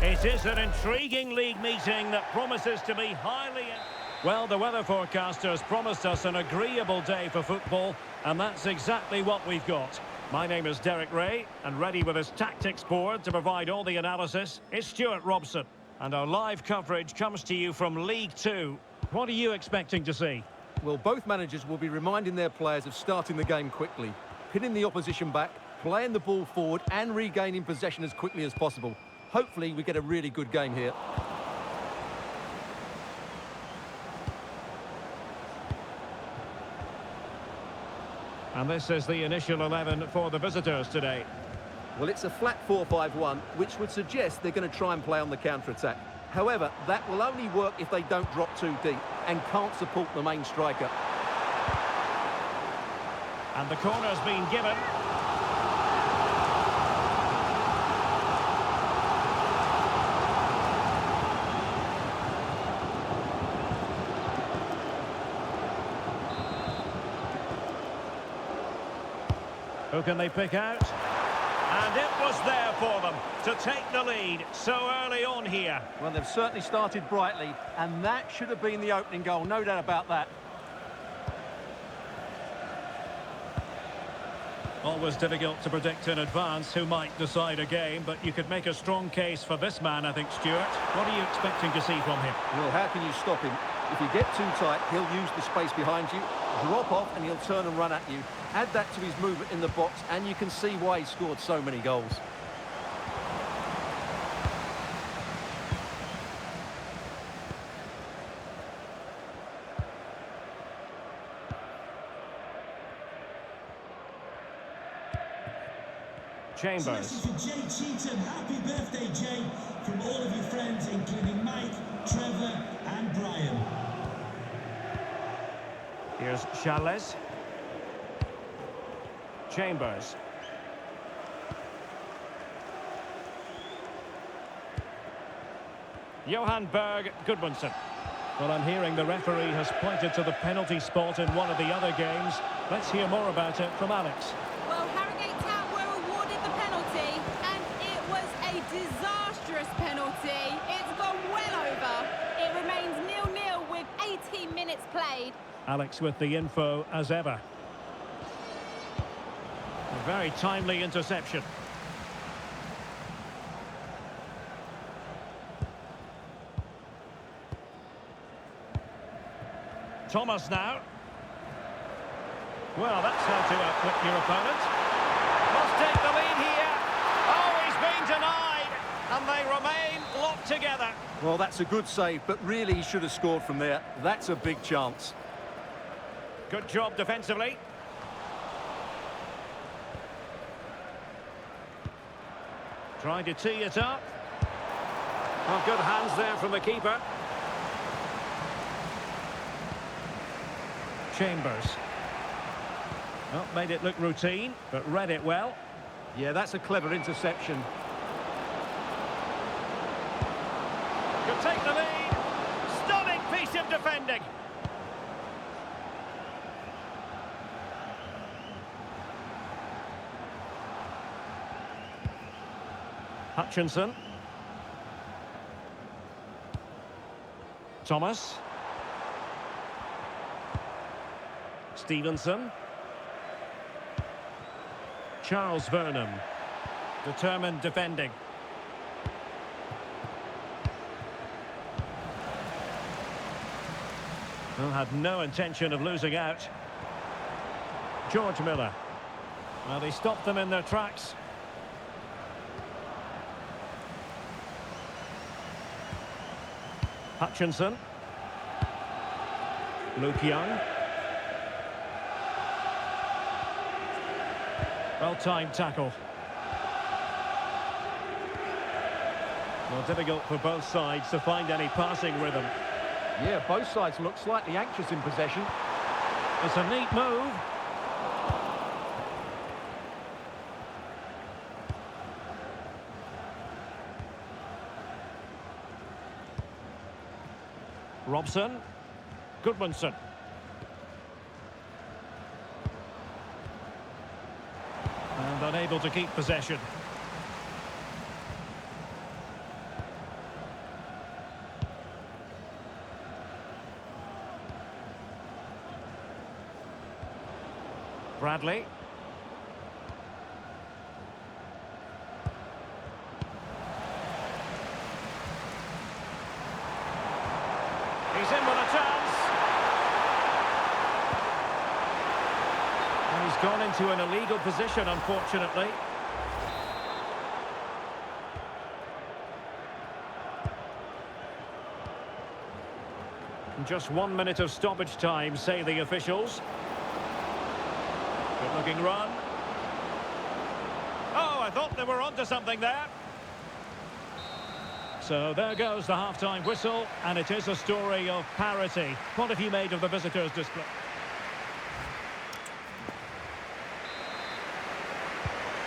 It is an intriguing league meeting that promises to be highly... Well, the weather forecasters promised us an agreeable day for football, and that's exactly what we've got. My name is Derek Ray, and ready with his tactics board to provide all the analysis is Stuart Robson. And our live coverage comes to you from League Two. What are you expecting to see? Well, both managers will be reminding their players of starting the game quickly, pinning the opposition back, playing the ball forward and regaining possession as quickly as possible. Hopefully we get a really good game here. And this is the initial 11 for the visitors today. Well, it's a flat 4-5-1, which would suggest they're going to try and play on the counter-attack. However, that will only work if they don't drop too deep and can't support the main striker. And the corner's been given. Who can they pick out? And it was there for them to take the lead so early on here. Well, they've certainly started brightly, and that should have been the opening goal, no doubt about that. Always difficult to predict in advance who might decide a game, but you could make a strong case for this man, I think, Stuart. What are you expecting to see from him? Well, how can you stop him? If you get too tight, he'll use the space behind you, drop off, and he'll turn and run at you. Add that to his movement in the box, and you can see why he scored so many goals. Chambers. So this is for Jay Cheatham. Happy birthday, Jay, from all of your friends, including Mike, Trevor and Brian. Here's Charles. Chambers. Johan Berg Gudmundsson. Well, I'm hearing the referee has pointed to the penalty spot in one of the other games. Let's hear more about it from Alex. Well, Harrogate Town were awarded the penalty, and it was a disastrous penalty. It's gone well over. It remains 0-0 with 18 minutes played. Alex with the info as ever. A very timely interception. Thomas now. Well, that's how to outwit your opponent. Must take the lead here. Oh, he's been denied. And they remain locked together. Well, that's a good save, but really he should have scored from there. That's a big chance. Good job defensively. Trying to tee it up. Well, good hands there from the keeper. Chambers. Well, made it look routine, but read it well. Yeah, that's a clever interception. Could take the lead. Stunning piece of defending. Hutchinson. Thomas. Stevenson. Charles Vernon. Determined defending. Well, had no intention of losing out. George Miller. Well, he stopped them in their tracks. Hutchinson. Luke Young. Well-timed tackle. Well, difficult for both sides to find any passing rhythm. Yeah, both sides look slightly anxious in possession. It's a neat move. Robson. Gudmundsson. And unable to keep possession. Bradley. He's in with a chance. And he's gone into an illegal position, unfortunately. Just 1 minute of stoppage time, say the officials. Good looking run. Oh, I thought they were onto something there. So there goes the half-time whistle, and it is a story of parity. What have you made of the visitors' display?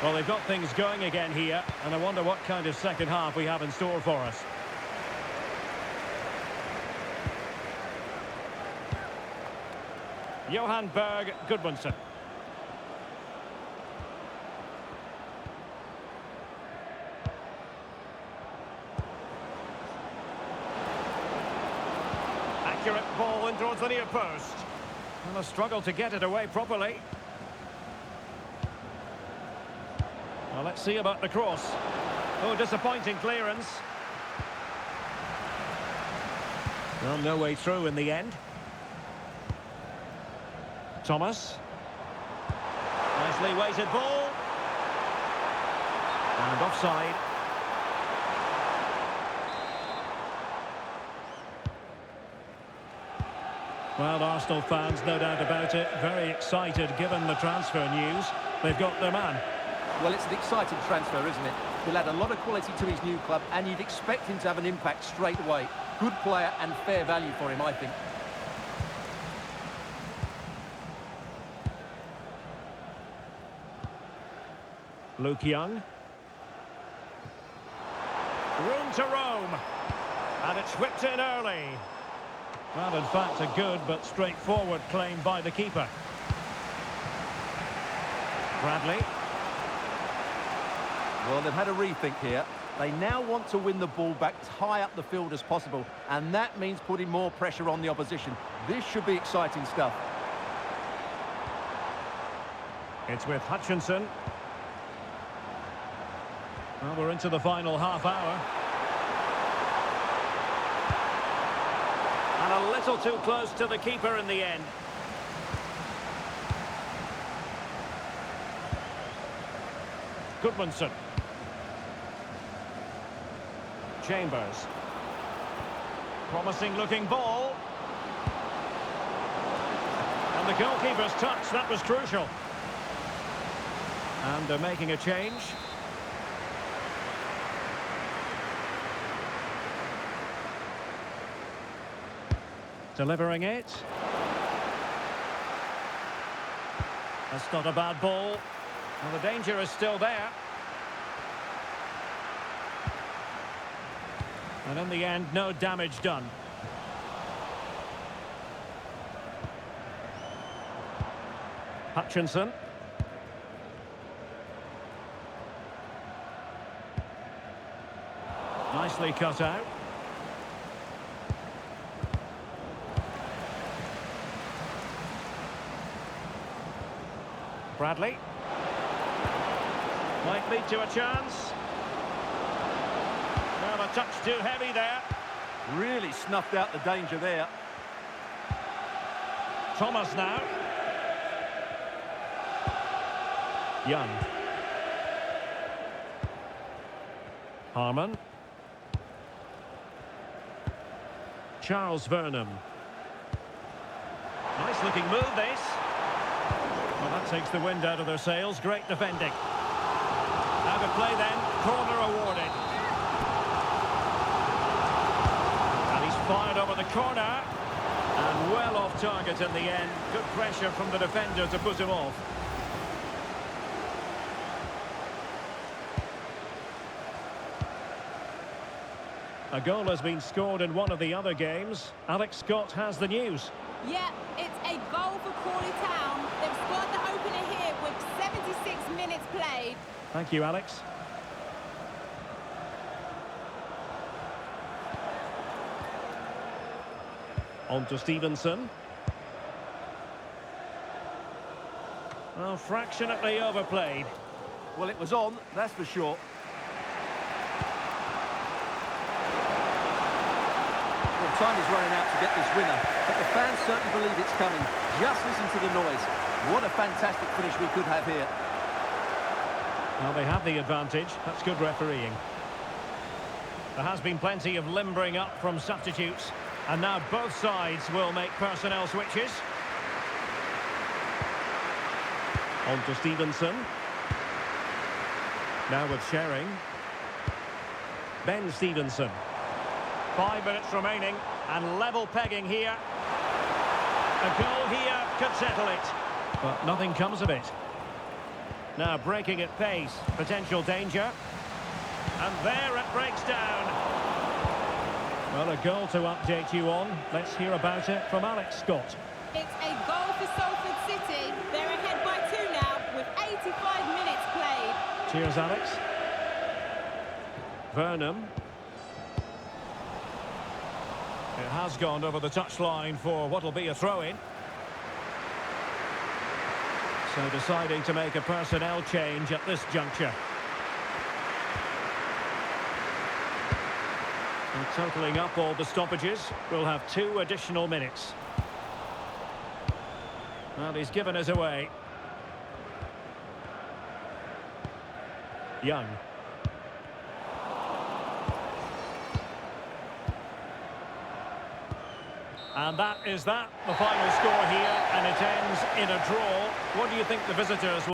Well, they've got things going again here, and I wonder what kind of second half we have in store for us. Johan Berg Gudmundsson. Accurate ball in towards the near post. And a struggle to get it away properly. Well, let's see about the cross. Oh, disappointing clearance. Well, no way through in the end. Thomas. Nicely weighted ball. And offside. Well, Arsenal fans, no doubt about it, very excited given the transfer news. They've got their man. Well, it's an exciting transfer, isn't it? He'll add a lot of quality to his new club, and you'd expect him to have an impact straight away. Good player and fair value for him, I think. Luke Young. Room to roam. And it's whipped in early. Well, in fact, a good but straightforward claim by the keeper. Bradley. Well, they've had a rethink here. They now want to win the ball back as high up the field as possible, and that means putting more pressure on the opposition. This should be exciting stuff. It's with Hutchinson. Well, we're into the final half hour. And a little too close to the keeper in the end. Gudmundsson. Chambers. Promising looking ball. And the goalkeeper's touch, that was crucial. And they're making a change. Delivering it. That's not a bad ball. Well, the danger is still there. And in the end, no damage done. Hutchinson. Nicely cut out. Bradley. Might lead to a chance. Well, a touch too heavy there. Really snuffed out the danger there. Thomas now. Young. Harman. Charles Vernam. Nice looking move, this. Well, that takes the wind out of their sails. Great defending. Out of play then. Corner awarded. And he's fired over the corner. And well off target in the end. Good pressure from the defender to put him off. A goal has been scored in one of the other games. Alex Scott has the news. Yeah, it's a goal for Crawley Town. They've scored the opener here with 76 minutes played. Thank you, Alex. On to Stevenson. Well, fractionately overplayed. Well, it was on, that's for sure. Well, time is running out to get this winner, but the fans certainly believe it's coming. Just listen to the noise. What a fantastic finish we could have here. Well, they have the advantage. That's good refereeing. There has been plenty of limbering up from substitutes. And now both sides will make personnel switches. On to Stevenson. Now with Shering. Ben Stevenson. 5 minutes remaining. And level pegging here. A goal here could settle it. But nothing comes of it. Now breaking at pace. Potential danger. And there it breaks down. Well, a goal to update you on. Let's hear about it from Alex Scott. It's a goal for Salford City. They're ahead by 2 now with 85 minutes played. Cheers, Alex. Vernon. It has gone over the touchline for what will be a throw-in. So deciding to make a personnel change at this juncture. And totalling up all the stoppages, we'll have 2 additional minutes. Well, he's given us away. Young. And that is the final score here, and it ends in a draw. What do you think the visitors will